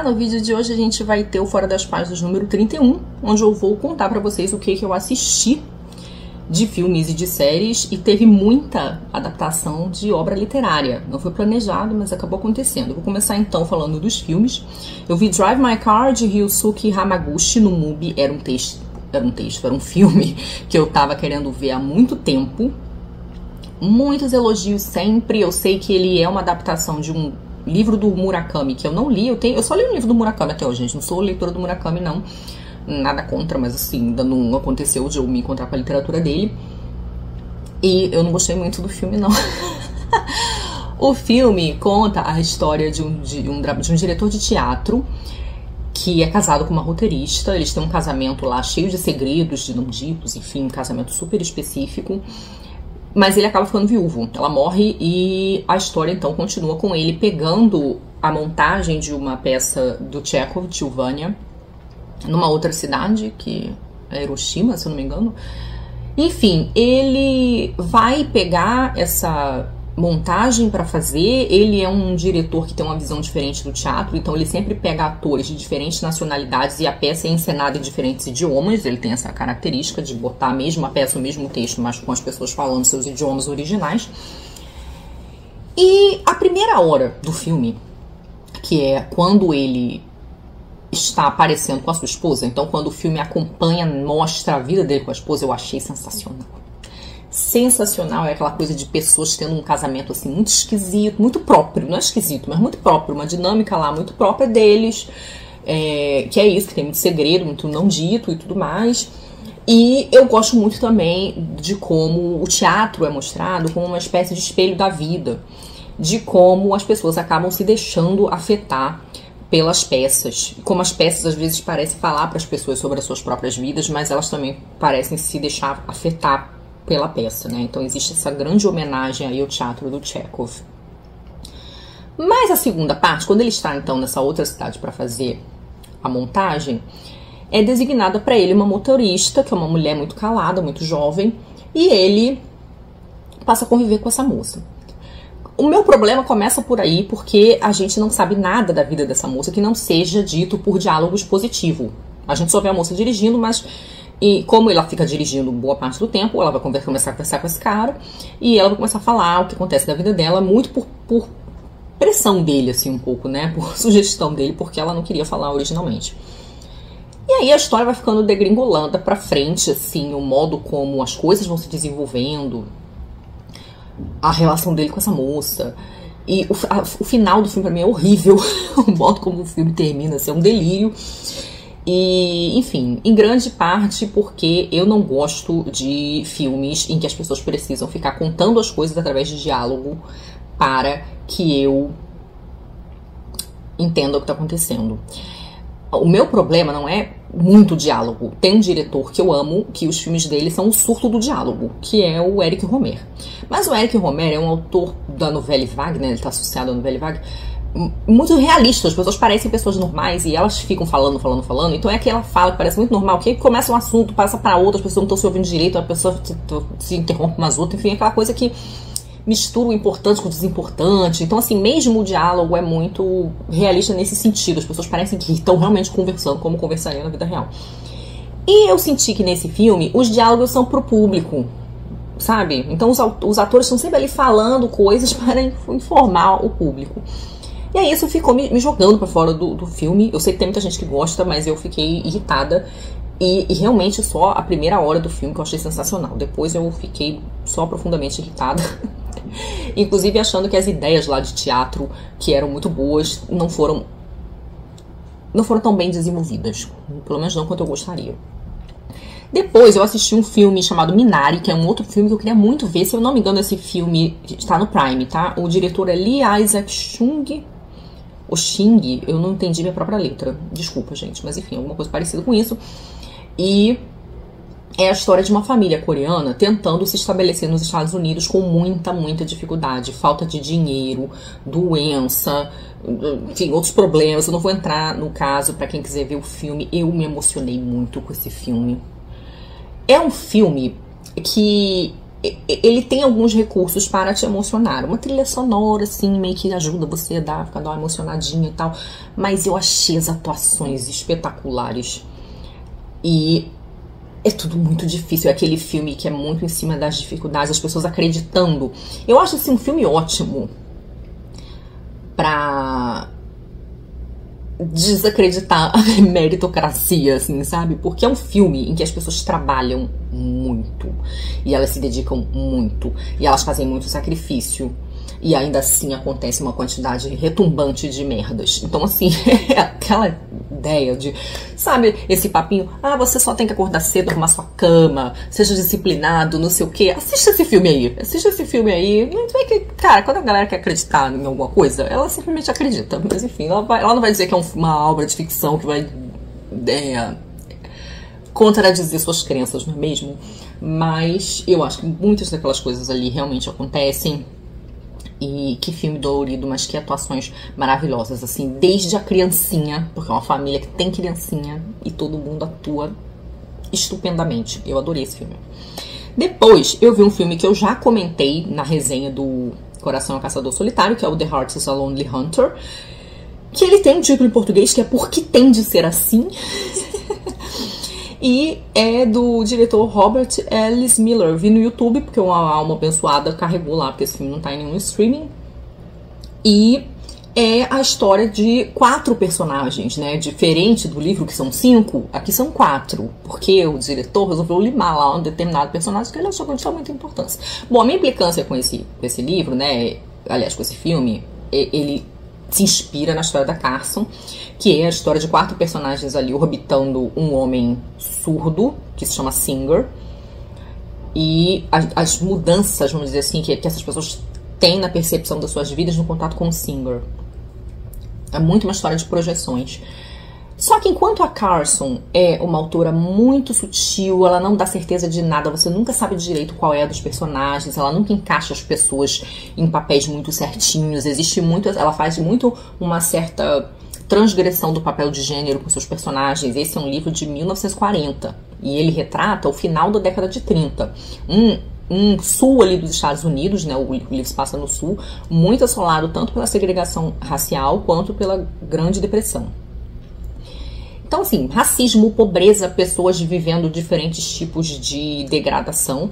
no vídeo de hoje a gente vai ter o Fora das Páginas número 31, onde eu vou contar pra vocês o que eu assisti de filmes e de séries, e teve muita adaptação de obra literária. Não foi planejado, mas acabou acontecendo. Eu vou começar então falando dos filmes. Eu vi Drive My Car, de Ryusuke Hamaguchi, no MUBI. Era um filme que eu tava querendo ver há muito tempo. Muitos elogios sempre. Eu sei que ele é uma adaptação de um livro do Murakami, que eu não li. Eu só li um livro do Murakami até hoje, gente. Não sou leitora do Murakami, não. Nada contra, mas assim, ainda não aconteceu de eu me encontrar com a literatura dele. E eu não gostei muito do filme, não. O filme conta a história de um diretor de teatro que é casado com uma roteirista. Eles têm um casamento lá cheio de segredos, de não ditos, enfim, um casamento super específico. Mas ele acaba ficando viúvo. Ela morre e a história então continua com ele pegando a montagem de uma peça do Chekhov, Tilvânia, numa outra cidade, que é Hiroshima, se eu não me engano. Enfim, ele vai pegar essa montagem para fazer. Ele é um diretor que tem uma visão diferente do teatro, então ele sempre pega atores de diferentes nacionalidades e a peça é encenada em diferentes idiomas. Ele tem essa característica de botar a mesma peça, o mesmo texto, mas com as pessoas falando seus idiomas originais. E a primeira hora do filme, que é quando ele está aparecendo com a sua esposa, então quando o filme acompanha, mostra a vida dele com a esposa, eu achei sensacional. Sensacional, é aquela coisa de pessoas tendo um casamento assim muito esquisito, muito próprio, não é esquisito, mas muito próprio, uma dinâmica lá muito própria deles, que é isso, que tem muito segredo, muito não dito e tudo mais. E eu gosto muito também de como o teatro é mostrado como uma espécie de espelho da vida, de como as pessoas acabam se deixando afetar pelas peças, como as peças às vezes parecem falar para as pessoas sobre as suas próprias vidas, mas elas também parecem se deixar afetar pela peça, né? Então existe essa grande homenagem aí ao teatro do Chekhov. Mas a segunda parte, quando ele está então nessa outra cidade para fazer a montagem, é designada para ele uma motorista, que é uma mulher muito calada, muito jovem, e ele passa a conviver com essa moça. O meu problema começa por aí, porque a gente não sabe nada da vida dessa moça que não seja dito por diálogo expositivo. A gente só vê a moça dirigindo, mas como ela fica dirigindo boa parte do tempo, ela vai começar a conversar com esse cara e ela vai começar a falar o que acontece na vida dela, muito por pressão dele, assim, um pouco, né? Por sugestão dele, porque ela não queria falar originalmente. E aí a história vai ficando degringolando pra frente, assim, o modo como as coisas vão se desenvolvendo, a relação dele com essa moça. E o final do filme pra mim é horrível. O modo como o filme termina, assim, é um delírio. E, enfim, em grande parte porque eu não gosto de filmes em que as pessoas precisam ficar contando as coisas através de diálogo para que eu entenda o que está acontecendo. O meu problema não é muito diálogo. Tem um diretor que eu amo, que os filmes dele são o surto do diálogo, que é o Eric Romer. Mas o Eric Romer é um autor da Nouvelle Vague, né? Ele está associado à Nouvelle Vague, muito realista. As pessoas parecem pessoas normais e elas ficam falando. Então é aquela fala que parece muito normal, que aí começa um assunto, passa para outra, as pessoas não estão se ouvindo direito, a pessoa se interrompe umas outras, enfim, aquela coisa que mistura o importante com o desimportante. Então, assim, mesmo o diálogo é muito realista nesse sentido. As pessoas parecem que estão realmente conversando como conversariam na vida real. E eu senti que nesse filme os diálogos são pro público, sabe? Então os atores estão sempre ali falando coisas para informar o público. E aí isso ficou me jogando pra fora do filme. Eu sei que tem muita gente que gosta, mas eu fiquei irritada. E realmente só a primeira hora do filme que eu achei sensacional. Depois eu fiquei só profundamente irritada. Inclusive achando que as ideias lá de teatro, que eram muito boas, não foram tão bem desenvolvidas. Pelo menos não quanto eu gostaria. Depois eu assisti um filme chamado Minari, que é um outro filme que eu queria muito ver. Se eu não me engano, esse filme está no Prime, tá? O diretor é Lee Isaac Chung. O Xing, eu não entendi minha própria letra. Desculpa, gente, mas enfim, alguma coisa parecida com isso. E é a história de uma família coreana tentando se estabelecer nos Estados Unidos com muita dificuldade. Falta de dinheiro, doença, enfim, outros problemas. Eu não vou entrar no caso para quem quiser ver o filme. Eu me emocionei muito com esse filme. É um filme que ele tem alguns recursos para te emocionar. Uma trilha sonora, assim, meio que ajuda você a ficar dar uma emocionadinha e tal. Mas eu achei as atuações espetaculares. E é tudo muito difícil. É aquele filme que é muito em cima das dificuldades, as pessoas acreditando. Eu acho, assim, um filme ótimo pra desacreditar a meritocracia, assim, sabe? Porque é um filme em que as pessoas trabalham muito e elas se dedicam muito e elas fazem muito sacrifício e ainda assim acontece uma quantidade retumbante de merdas. Então, assim, é aquela ideia de, sabe, esse papinho, você só tem que acordar cedo, arrumar sua cama, seja disciplinado, não sei o quê. Assista esse filme aí. Não vê que, cara, quando a galera quer acreditar em alguma coisa, ela simplesmente acredita. Mas, enfim, ela não vai dizer que é uma obra de ficção que vai contradizer suas crenças, não é mesmo? Mas eu acho que muitas daquelas coisas ali realmente acontecem. E que filme dolorido, mas que atuações maravilhosas, assim, desde a criancinha, porque é uma família que tem criancinha e todo mundo atua estupendamente. Eu adorei esse filme. Depois, eu vi um filme que eu já comentei na resenha do Coração é um Caçador Solitário, que é o The Heart is a Lonely Hunter, que ele tem um título em português que é Por que Tem de Ser Assim? E é do diretor Robert Ellis Miller. Eu vi no YouTube, porque uma alma abençoada carregou lá, porque esse filme não tá em nenhum streaming. E é a história de 4 personagens, né? Diferente do livro, que são 5, aqui são 4. Porque o diretor resolveu limar lá um determinado personagem que ele achou que não tinha muita importância. Bom, a minha implicância com esse livro, né? Aliás, com esse filme, ele se inspira na história da Carson, que é a história de 4 personagens ali orbitando um homem surdo, que se chama Singer, e as mudanças, vamos dizer assim, que essas pessoas têm na percepção das suas vidas no contato com o Singer. É muito uma história de projeções. Só que enquanto a Carson é uma autora muito sutil, ela não dá certeza de nada, você nunca sabe direito qual é a dos personagens, ela nunca encaixa as pessoas em papéis muito certinhos, ela faz muito uma certa transgressão do papel de gênero com seus personagens. Esse é um livro de 1940 e ele retrata o final da década de 30. Um sul ali dos Estados Unidos, né, o livro se passa no sul, muito assolado tanto pela segregação racial quanto pela Grande Depressão. Então, assim, racismo, pobreza, pessoas vivendo diferentes tipos de degradação.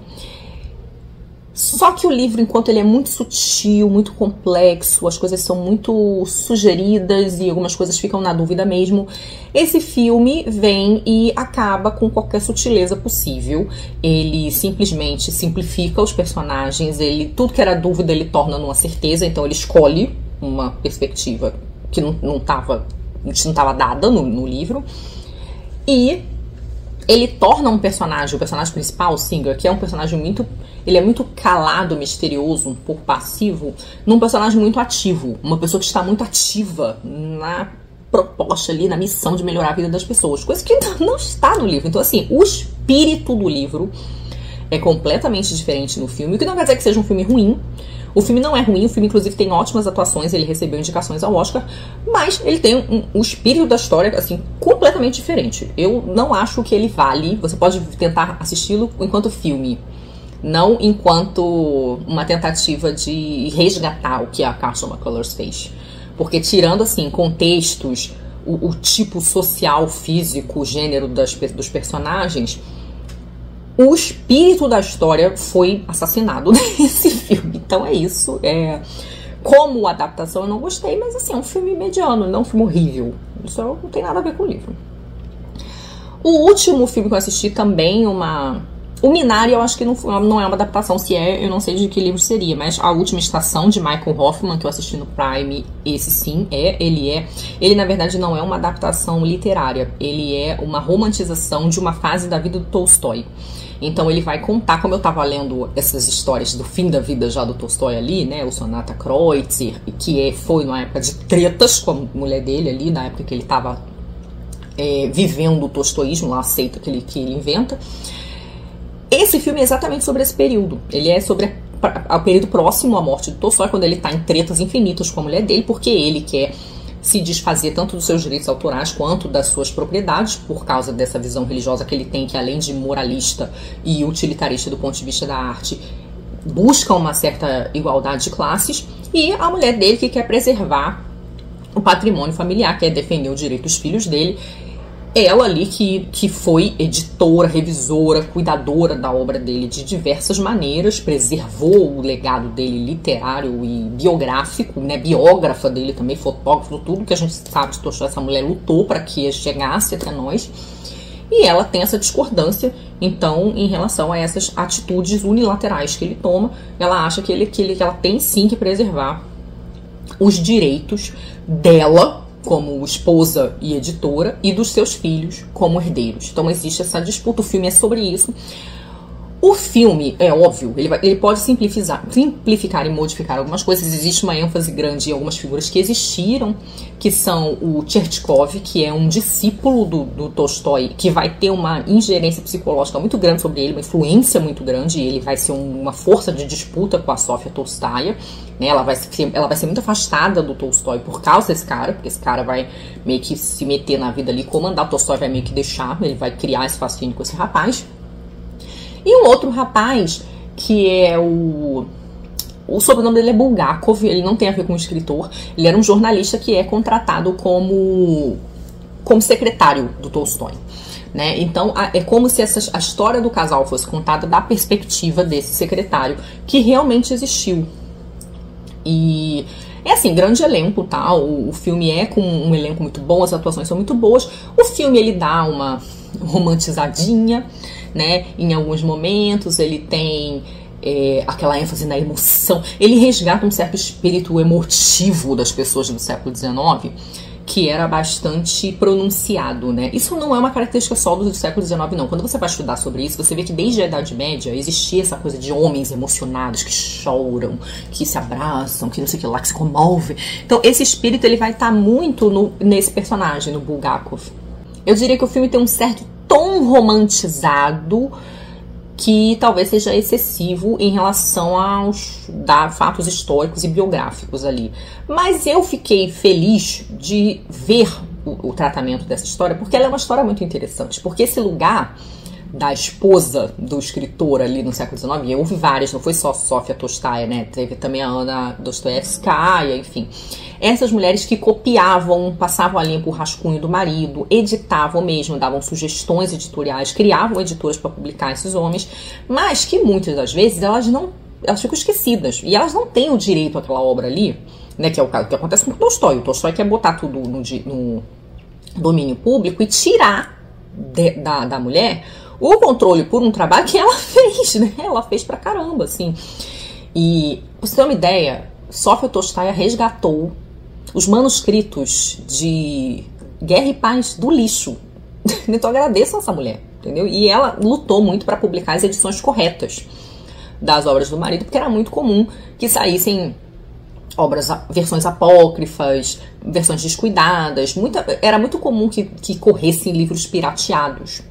Só que o livro, enquanto ele é muito sutil, muito complexo, as coisas são muito sugeridas e algumas coisas ficam na dúvida mesmo, esse filme vem e acaba com qualquer sutileza possível. Ele simplesmente simplifica os personagens, tudo que era dúvida ele torna numa certeza, então ele escolhe uma perspectiva que não estava dada no livro, e ele torna o personagem principal, o Singer, que é um personagem ele é muito calado, misterioso, um pouco passivo, num personagem muito ativo, uma pessoa que está muito ativa na proposta ali, na missão de melhorar a vida das pessoas, coisa que não está no livro. Então, assim, o espírito do livro é completamente diferente no filme, o que não quer dizer que seja um filme ruim. O filme não é ruim, o filme inclusive tem ótimas atuações, ele recebeu indicações ao Oscar, mas ele tem o espírito da história, assim, completamente diferente. Eu não acho que ele vale, você pode tentar assisti-lo enquanto filme, não enquanto uma tentativa de resgatar o que a Carson McCullers fez. Porque tirando, assim, contextos, o tipo social, físico, gênero dos personagens, o espírito da história foi assassinado nesse filme. Então é isso. Como adaptação eu não gostei, mas assim, é um filme mediano, não um filme horrível. Isso não tem nada a ver com o livro. O último filme que eu assisti também, o Minari, eu acho que não é uma adaptação. Se eu não sei de que livro seria, mas A Última Estação, de Michael Hoffman, que eu assisti no Prime, esse sim, ele na verdade não é uma adaptação literária, ele é uma romantização de uma fase da vida do Tolstói. Então ele vai contar, como eu tava lendo essas histórias do fim da vida já do Tolstói ali, né, o Sonata Kreutzer, que foi numa época de tretas com a mulher dele ali, na época que ele tava vivendo o tolstoísmo, lá a seita que ele inventa. Esse filme é exatamente sobre esse período. Ele é sobre o período próximo à morte do Tolstói, quando ele tá em tretas infinitas com a mulher dele, porque ele quer se desfazer tanto dos seus direitos autorais quanto das suas propriedades, por causa dessa visão religiosa que ele tem, que além de moralista e utilitarista do ponto de vista da arte, busca uma certa igualdade de classes, e a mulher dele que quer preservar o patrimônio familiar, quer defender o direito dos filhos dele. Ela ali que foi editora, revisora, cuidadora da obra dele de diversas maneiras, preservou o legado dele literário e biográfico, né, biógrafa dele também, fotógrafo, tudo que a gente sabe de Tolstói, essa mulher lutou para que chegasse até nós. E ela tem essa discordância, então, em relação a essas atitudes unilaterais que ele toma. Ela acha que ela tem sim que preservar os direitos dela como esposa e editora, e dos seus filhos como herdeiros. Então existe essa disputa, o filme é sobre isso. O filme, é óbvio, ele pode simplificar e modificar algumas coisas. Existe uma ênfase grande em algumas figuras que existiram, que são o Tchertkov, que é um discípulo do Tolstói, que vai ter uma ingerência psicológica muito grande sobre ele, uma influência muito grande, e ele vai ser uma força de disputa com a Sofia Tolstaia, né? Ela vai ser muito afastada do Tolstói por causa desse cara, porque esse cara vai meio que se meter na vida ali, comandar. O Tolstói vai meio que deixar, ele vai criar esse fascínio com esse rapaz. E um outro rapaz, que é o sobrenome dele é Bulgakov, ele não tem a ver com o escritor, ele era um jornalista que é contratado como secretário do Tolstói, né? Então é como se a história do casal fosse contada da perspectiva desse secretário, que realmente existiu. E é assim, grande elenco, tá? O filme é com um elenco muito bom, as atuações são muito boas. O filme, ele dá uma romantizadinha, né? Em alguns momentos ele tem aquela ênfase na emoção. Ele resgata um certo espírito emotivo das pessoas do século XIX, que era bastante pronunciado, né? Isso não é uma característica só do século XIX, não. Quando você vai estudar sobre isso, você vê que desde a Idade Média existia essa coisa de homens emocionados que choram, que se abraçam, que não sei o que lá, que se comovem. Então esse espírito, ele vai estar muito nesse personagem, no Bulgakov. Eu diria que o filme tem um certo tom romantizado que talvez seja excessivo em relação aos fatos históricos e biográficos ali. Mas eu fiquei feliz de ver o tratamento dessa história, porque ela é uma história muito interessante. Porque esse lugar da esposa do escritor ali no século XIX, e houve várias, não foi só Sofia Tolstaia, né? Teve também a Anna Dostoevskaya, enfim. Essas mulheres que copiavam, passavam a linha por rascunho do marido, editavam mesmo, davam sugestões editoriais, criavam editoras para publicar esses homens, mas que muitas das vezes elas ficam esquecidas, e elas não têm o direito àquela obra ali, né? Que é o caso que acontece com o Tolstói. O Tolstói quer botar tudo no domínio público e tirar da mulher o controle por um trabalho que ela fez, né? Ela fez pra caramba, assim. E, pra você ter uma ideia, Sofia Tolstaia resgatou os manuscritos de Guerra e Paz do lixo. Então agradeçam essa mulher, entendeu? E ela lutou muito para publicar as edições corretas das obras do marido, porque era muito comum que saíssem versões apócrifas, versões descuidadas. Era muito comum que corressem livros pirateados.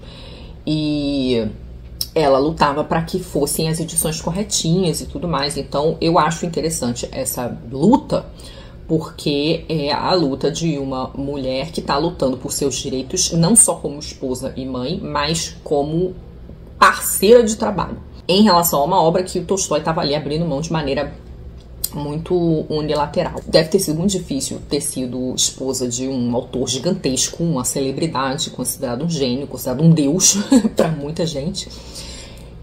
E ela lutava para que fossem as edições corretinhas e tudo mais. Então eu acho interessante essa luta, porque é a luta de uma mulher que está lutando por seus direitos, não só como esposa e mãe, mas como parceira de trabalho, em relação a uma obra que o Tolstói estava ali abrindo mão de maneira muito unilateral. Deve ter sido muito difícil ter sido esposa de um autor gigantesco, uma celebridade, considerado um gênio, considerado um deus para muita gente.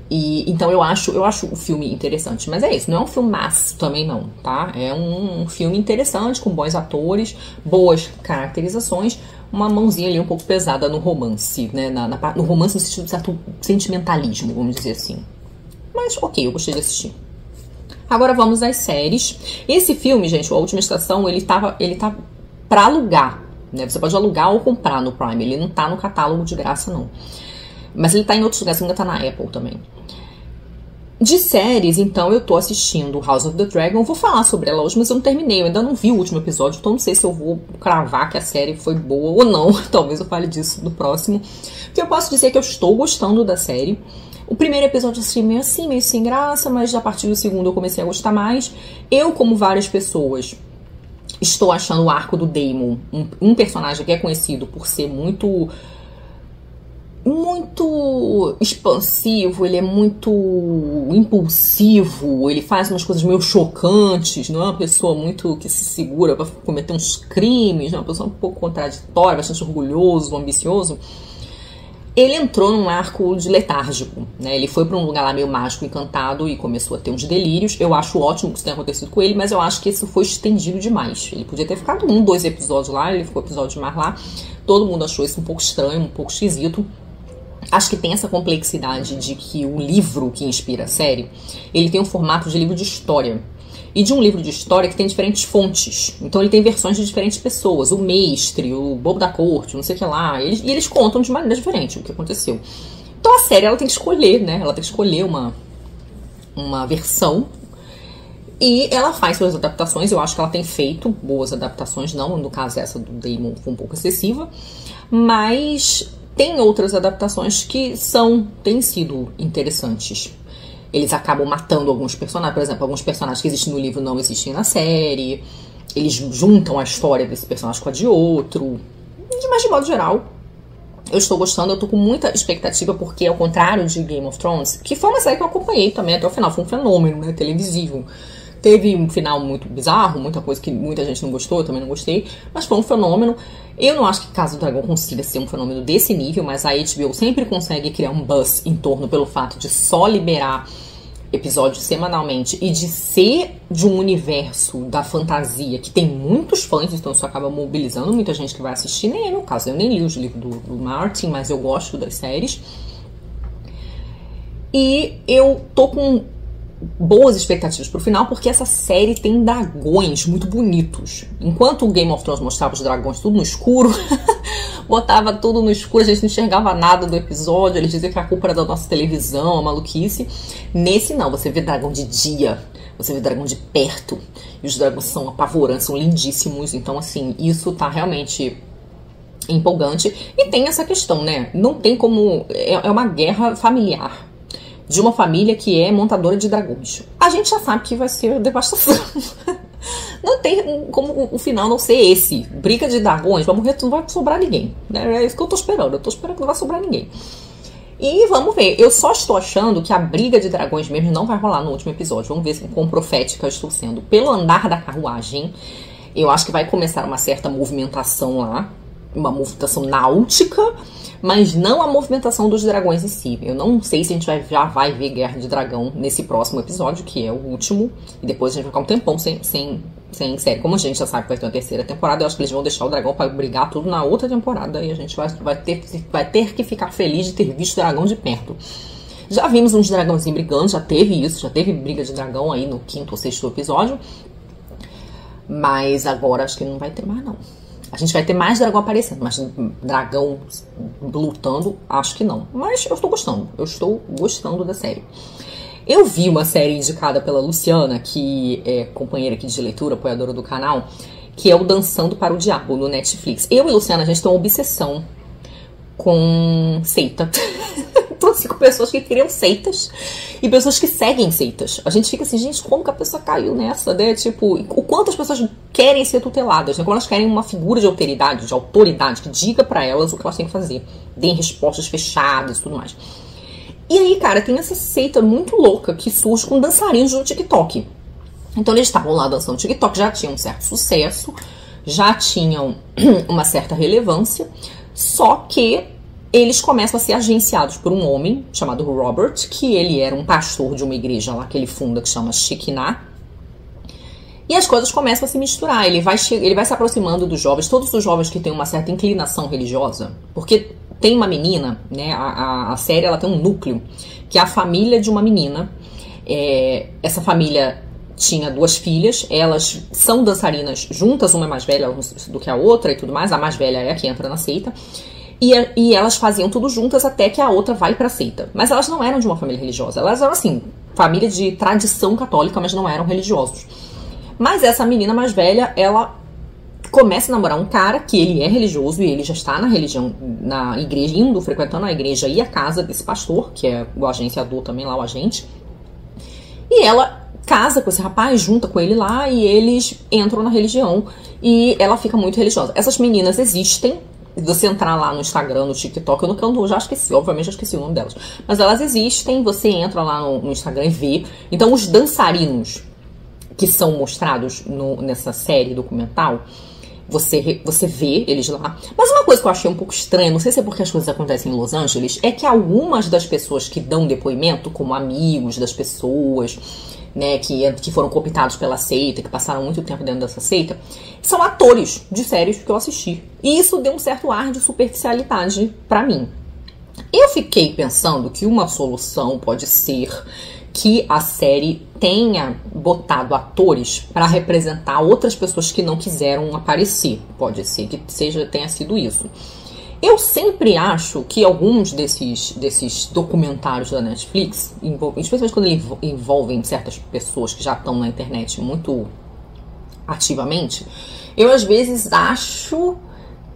E então eu acho o filme interessante, mas é isso, não é um filmaço também não, tá? É um filme interessante, com bons atores, boas caracterizações, uma mãozinha ali um pouco pesada no romance, né? No romance no sentido de certo sentimentalismo, vamos dizer assim. Mas ok, eu gostei de assistir. Agora vamos às séries. Esse filme, gente, A Última Estação, ele tá pra alugar, né? Você pode alugar ou comprar no Prime. Ele não tá no catálogo de graça, não. Mas ele tá em outros lugares, ainda tá na Apple também. De séries, então, eu tô assistindo House of the Dragon. Vou falar sobre ela hoje, mas eu não terminei. Eu ainda não vi o último episódio, então não sei se eu vou cravar que a série foi boa ou não. Talvez eu fale disso no próximo. O que eu posso dizer é que eu estou gostando da série. O primeiro episódio eu assisti meio assim, meio sem graça, mas a partir do segundo eu comecei a gostar mais. Eu, como várias pessoas, estou achando o arco do Daemon um personagem que é conhecido por ser muito muito expansivo, ele é muito impulsivo, ele faz umas coisas meio chocantes, não é uma pessoa muito que se segura para cometer uns crimes, não é uma pessoa um pouco contraditória, bastante orgulhoso, ambicioso. Ele entrou num arco de letárgico, né? Ele foi para um lugar lá meio mágico, encantado e começou a ter uns delírios. Eu acho ótimo que isso tenha acontecido com ele, mas eu acho que isso foi estendido demais. Ele podia ter ficado 1, 2 episódios lá, ele ficou episódio demais lá. Todo mundo achou isso um pouco estranho, um pouco esquisito. Acho que tem essa complexidade de que o livro que inspira a série, ele tem um formato de livro de história. E de um livro de história que tem diferentes fontes. Então ele tem versões de diferentes pessoas. O mestre, o bobo da corte, não sei o que lá. E eles contam de maneira diferente o que aconteceu. Então a série ela tem que escolher, né? Ela tem que escolher uma versão. E ela faz suas adaptações. Eu acho que ela tem feito boas adaptações. Não, no caso essa do Damon foi um pouco excessiva. Mas tem outras adaptações que têm sido interessantes. Eles acabam matando alguns personagens. Por exemplo, alguns personagens que existem no livro não existem na série. Eles juntam a história desse personagem com a de outro. Mas, de modo geral, eu estou gostando. Eu tô com muita expectativa, porque, ao contrário de Game of Thrones, que foi uma série que eu acompanhei também até o final. Foi um fenômeno, né? Televisivo. Teve um final muito bizarro, muita coisa que muita gente não gostou, eu também não gostei. Mas foi um fenômeno. Eu não acho que Casa do Dragão consiga ser um fenômeno desse nível, mas a HBO sempre consegue criar um buzz em torno pelo fato de só liberar episódios semanalmente e de ser de um universo da fantasia que tem muitos fãs, então isso acaba mobilizando muita gente que vai assistir. Nem é meu caso, eu nem li os livros do Martin, mas eu gosto das séries. E eu tô com boas expectativas pro final, porque essa série tem dragões muito bonitos. Enquanto o Game of Thrones mostrava os dragões tudo no escuro, botava tudo no escuro, a gente não enxergava nada do episódio, eles diziam que a culpa era da nossa televisão, a maluquice. Nesse não, você vê dragão de dia, você vê dragão de perto, e os dragões são apavorantes, são lindíssimos. Então, assim, isso tá realmente empolgante. E tem essa questão, né? Não tem como... É uma guerra familiar de uma família que é montadora de dragões. A gente já sabe que vai ser devastação. Não tem como o final não ser esse. Briga de dragões, vai morrer, não vai sobrar ninguém. É isso que eu tô esperando. Eu tô esperando que não vai sobrar ninguém. E vamos ver. Eu só estou achando que a briga de dragões mesmo não vai rolar no último episódio. Vamos ver quão profética eu estou sendo. Pelo andar da carruagem, eu acho que vai começar uma certa movimentação lá. Uma movimentação náutica, mas não a movimentação dos dragões em si. Eu não sei se a gente já vai ver Guerra de Dragão nesse próximo episódio, que é o último, e depois a gente vai ficar um tempão sem série. Como a gente já sabe que vai ter uma terceira temporada, eu acho que eles vão deixar o dragão para brigar tudo na outra temporada, e a gente vai ter que ficar feliz de ter visto o dragão de perto. Já vimos uns dragãozinhos brigando, já teve isso, já teve briga de dragão aí no 5º ou 6º episódio, mas agora acho que não vai ter mais, não. A gente vai ter mais dragão aparecendo, mas dragão lutando, acho que não. Mas eu estou gostando da série. Eu vi uma série indicada pela Luciana, que é companheira aqui de leitura, apoiadora do canal, que é o Dançando para o Diabo, no Netflix. Eu e Luciana, a gente tem uma obsessão com seita. Então, assim, com pessoas que criam seitas e pessoas que seguem seitas. A gente fica assim, gente, como que a pessoa caiu nessa, né? Tipo, o quanto as pessoas querem ser tuteladas, né? Como elas querem uma figura de autoridade que diga pra elas o que elas têm que fazer. Deem respostas fechadas e tudo mais. E aí, cara, tem essa seita muito louca que surge com dançarinos no TikTok. Então, eles estavam lá dançando no TikTok, já tinham um certo sucesso, já tinham uma certa relevância, só que eles começam a ser agenciados por um homem chamado Robert, que ele era um pastor de uma igreja lá que ele funda, que chama Shekinah. E as coisas começam a se misturar. Ele vai se aproximando dos jovens, todos os jovens que têm uma certa inclinação religiosa. Porque tem uma menina, né? A série ela tem um núcleo, que é a família de uma menina. Essa família tinha 2 filhas, elas são dançarinas juntas, uma é mais velha do que a outra e tudo mais. A mais velha é a que entra na seita. E elas faziam tudo juntas até que a outra vai pra seita. Mas elas não eram de uma família religiosa. Elas eram, assim, família de tradição católica, mas não eram religiosos. Mas essa menina mais velha, ela começa a namorar um cara que ele é religioso e ele já está na religião, na igreja, frequentando a igreja e a casa desse pastor, que é o agenciador também lá, o agente. E ela casa com esse rapaz, junta com ele lá e eles entram na religião e ela fica muito religiosa. Essas meninas existem, você entrar lá no Instagram, no TikTok, eu já esqueci, obviamente já esqueci o nome delas. Mas elas existem, você entra lá no Instagram e vê. Então os dançarinos que são mostrados nessa série documental, você vê eles lá. Mas uma coisa que eu achei um pouco estranha, não sei se é porque as coisas acontecem em Los Angeles, é que algumas das pessoas que dão depoimento, como amigos das pessoas, né, que foram cooptados pela seita, que passaram muito tempo dentro dessa seita, são atores de séries que eu assisti. E isso deu um certo ar de superficialidade pra mim. Eu fiquei pensando que uma solução pode ser que a série tenha botado atores para representar outras pessoas que não quiseram aparecer. Pode ser que tenha sido isso. Eu sempre acho que alguns desses documentários da Netflix, especialmente quando eles envolvem certas pessoas que já estão na internet muito ativamente, eu às vezes acho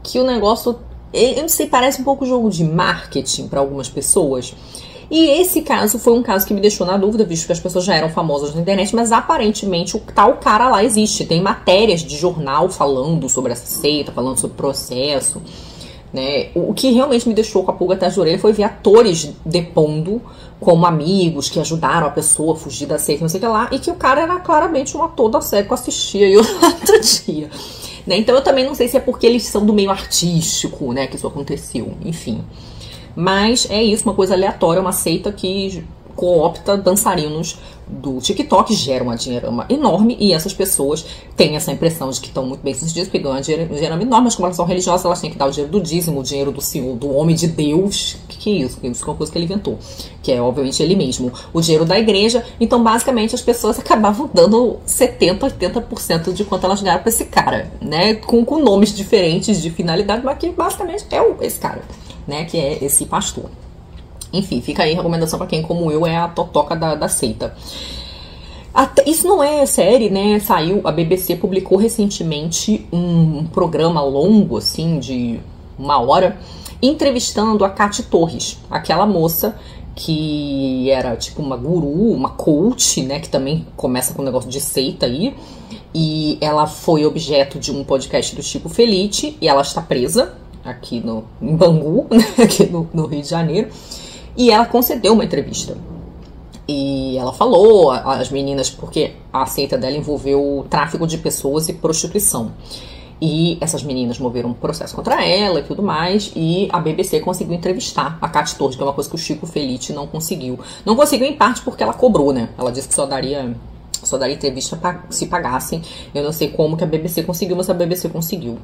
que o negócio, eu não sei, parece um pouco jogo de marketing para algumas pessoas. E esse caso foi um caso que me deixou na dúvida, visto que as pessoas já eram famosas na internet, mas aparentemente o tal cara lá existe. Tem matérias de jornal falando sobre essa seita, falando sobre o processo, né? O que realmente me deixou com a pulga atrás da orelha foi ver atores depondo como amigos que ajudaram a pessoa a fugir da seita, não sei o que lá, e que o cara era claramente um ator da série que eu assistia e outro dia. Né? Então eu também não sei se é porque eles são do meio artístico, né, que isso aconteceu, enfim. Mas é isso, uma coisa aleatória, uma seita que coopta dançarinos do TikTok, gera uma dinheirama enorme, e essas pessoas têm essa impressão de que estão muito bem sucedidas, porque ganham dinheirama enorme, mas como elas são religiosas, elas têm que dar o dinheiro do dízimo, o dinheiro do Senhor, do homem de Deus, que é isso? Isso é uma coisa que ele inventou, que é obviamente ele mesmo, o dinheiro da igreja. Então basicamente as pessoas acabavam dando 70%, 80% de quanto elas ganharam pra esse cara, né, com nomes diferentes de finalidade, mas que basicamente é esse cara, né, que é esse pastor. Enfim, fica aí a recomendação pra quem, como eu, é a totoca da seita. Isso não é série, né? A BBC publicou recentemente um programa longo, assim, de 1 hora, entrevistando a Katy Torres, aquela moça que era tipo uma guru, uma coach, né? Que também começa com um negócio de seita aí. E ela foi objeto de um podcast do Chico Felitti, e ela está presa aqui em Bangu, né? Aqui no Rio de Janeiro. E ela concedeu uma entrevista. E ela falou às meninas, porque a seita dela envolveu tráfico de pessoas e prostituição. E essas meninas moveram um processo contra ela e tudo mais. E a BBC conseguiu entrevistar a Katy Torres, que é uma coisa que o Chico Felitti não conseguiu. Não conseguiu em parte porque ela cobrou, né? Ela disse que só daria entrevista se pagassem. Eu não sei como que a BBC conseguiu, mas a BBC conseguiu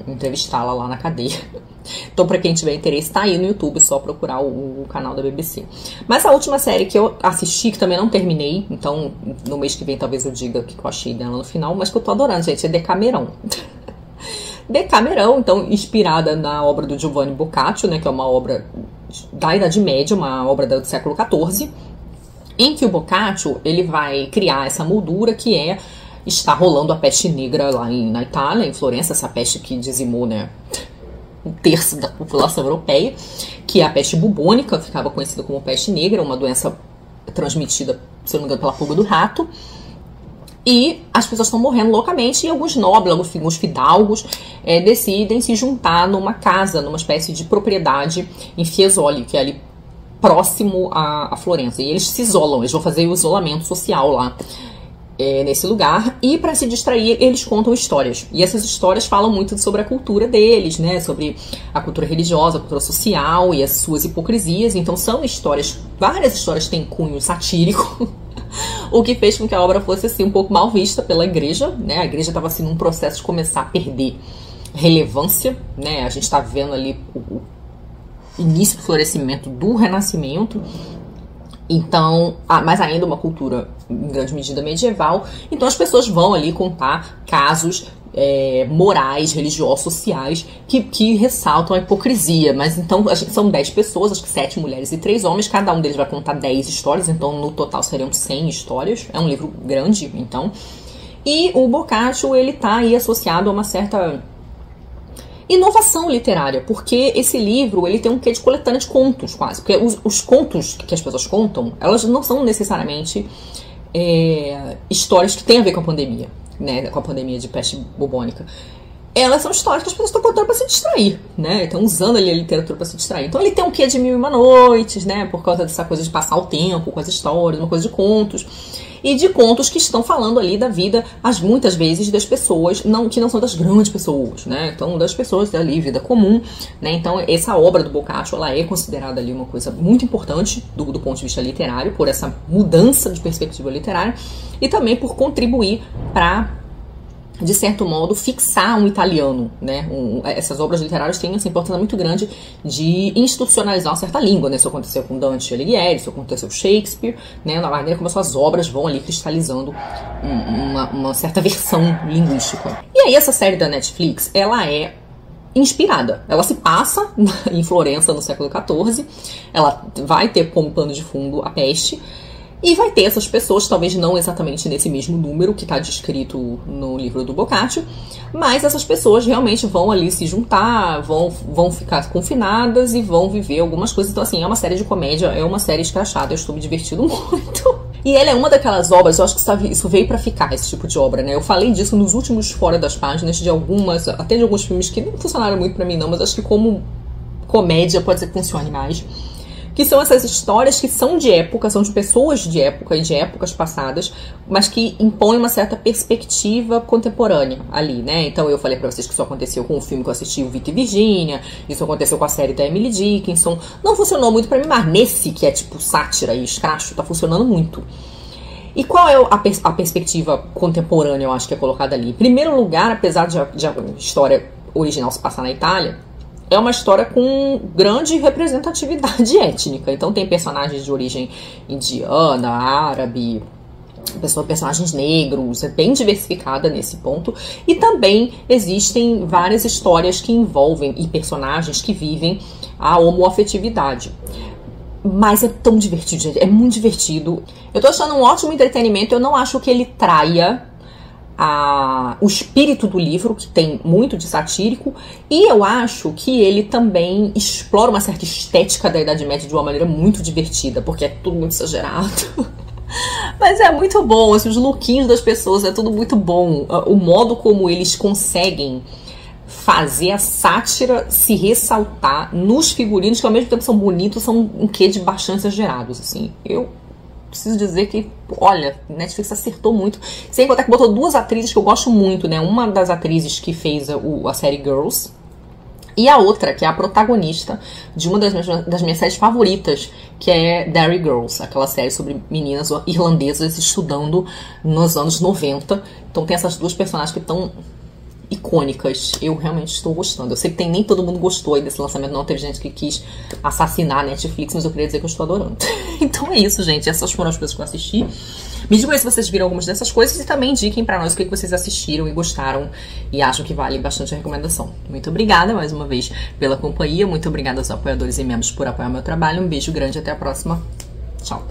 entrevistá-la lá na cadeia. Então, pra quem tiver interesse, tá aí no YouTube, só procurar o canal da BBC. Mas a última série que eu assisti, que também não terminei, então no mês que vem talvez eu diga o que eu achei dela no final, mas que eu tô adorando, gente, é Decamerão. Decamerão, então, inspirada na obra do Giovanni Boccaccio, né, que é uma obra da Idade Média, uma obra do século XIV, em que o Boccaccio, ele vai criar essa moldura que está rolando a peste negra lá na Itália, em Florença, essa peste que dizimou, né, 1/3 da população europeia, que é a peste bubônica, ficava conhecida como peste negra, uma doença transmitida, se não me engano, pela pulga do rato. E as pessoas estão morrendo loucamente, e alguns nobres, alguns fidalgos, decidem se juntar numa casa, numa espécie de propriedade em Fiesole, que é ali próximo a Florença. E eles se isolam, eles vão fazer o isolamento social lá. Nesse lugar, e para se distrair eles contam histórias, e essas histórias falam muito sobre a cultura deles, né, sobre a cultura religiosa, a cultura social e as suas hipocrisias. Então são histórias, várias histórias têm cunho satírico, o que fez com que a obra fosse assim um pouco mal vista pela igreja, né? A igreja estava assim num processo de começar a perder relevância, né? A gente está vendo ali o início do florescimento do Renascimento. Então, mas ainda uma cultura em grande medida medieval. Então as pessoas vão ali contar casos morais, religiosos, sociais que ressaltam a hipocrisia. Mas então são 10 pessoas, acho que 7 mulheres e 3 homens. Cada um deles vai contar 10 histórias, então no total seriam 100 histórias. É um livro grande, então. E o Boccaccio, ele tá aí associado a uma certa inovação literária, porque esse livro, ele tem um quê de coletânea de contos, quase. Porque os contos que as pessoas contam, elas não são necessariamente histórias que têm a ver com a pandemia, né, com a pandemia de peste bubônica. elas são histórias que as pessoas estão contando para se distrair, né? Estão usando ali a literatura para se distrair. Então ele tem um quê de Mil e Uma Noites, né? Por causa dessa coisa de passar o tempo com as histórias, uma coisa de contos. E de contos que estão falando ali da vida, muitas vezes, das pessoas, que não são das grandes pessoas, né? Então, das pessoas ali, vida comum, né? Então, essa obra do Boccaccio, ela é considerada ali uma coisa muito importante do ponto de vista literário, por essa mudança de perspectiva literária, e também por contribuir para, de certo modo, fixar um italiano, né? Essas obras literárias têm essa importância muito grande de institucionalizar uma certa língua, né? Isso aconteceu com Dante Alighieri, isso aconteceu com Shakespeare, né? Na maneira como as suas obras vão ali cristalizando uma certa versão linguística. E aí essa série da Netflix, ela é inspirada. Ela se passa em Florença no século XIV, ela vai ter como pano de fundo a peste, e vai ter essas pessoas, talvez não exatamente nesse mesmo número que está descrito no livro do Boccaccio, mas essas pessoas realmente vão ali se juntar, vão ficar confinadas e vão viver algumas coisas. Então, assim, é uma série de comédia, é uma série escrachada, eu estou me divertindo muito. E ela é uma daquelas obras, eu acho que isso veio pra ficar, esse tipo de obra, né? Eu falei disso nos últimos Fora das Páginas, até de alguns filmes que não funcionaram muito pra mim não, mas acho que como comédia pode ser que funcione mais. Que são essas histórias que são de época, são de pessoas de época e de épocas passadas, mas que impõem uma certa perspectiva contemporânea ali, né? Então eu falei pra vocês que isso aconteceu com o filme que eu assisti, o Vito e Virginia, isso aconteceu com a série da Emily Dickinson. Não funcionou muito pra mim, mas nesse que é tipo sátira e escracho, tá funcionando muito. E qual é a perspectiva contemporânea, eu acho que é colocada ali? Em primeiro lugar, apesar de a história original se passar na Itália, é uma história com grande representatividade étnica. Então tem personagens de origem indiana, árabe, personagens negros, é bem diversificada nesse ponto. E também existem várias histórias que envolvem e personagens que vivem a homoafetividade. Mas é tão divertido, gente. É muito divertido. Eu tô achando um ótimo entretenimento. Eu não acho que ele traia o espírito do livro, que tem muito de satírico, e eu acho que ele também explora uma certa estética da Idade Média de uma maneira muito divertida, porque é tudo muito exagerado. Mas é muito bom, assim, os lookinhos das pessoas, é tudo muito bom. O modo como eles conseguem fazer a sátira se ressaltar nos figurinos, que ao mesmo tempo são bonitos, são um quê de bastante exagerados, assim. Eu preciso dizer que, olha, Netflix acertou muito. Sem contar que botou duas atrizes que eu gosto muito, né? Uma das atrizes que fez a série Girls, e a outra, que é a protagonista de uma das minhas séries favoritas, que é Derry Girls, aquela série sobre meninas irlandesas estudando nos anos 90. Então tem essas duas personagens que estão icônicas. Eu realmente estou gostando. Eu sei que nem todo mundo gostou aí desse lançamento, não. Teve gente que quis assassinar a Netflix, mas eu queria dizer que eu estou adorando. Então é isso, gente. Essas foram as coisas que eu assisti. Me digam aí se vocês viram algumas dessas coisas e também indiquem pra nós o que vocês assistiram e gostaram e acham que vale bastante a recomendação. Muito obrigada mais uma vez pela companhia. Muito obrigada aos apoiadores e membros por apoiar meu trabalho. Um beijo grande e até a próxima. Tchau.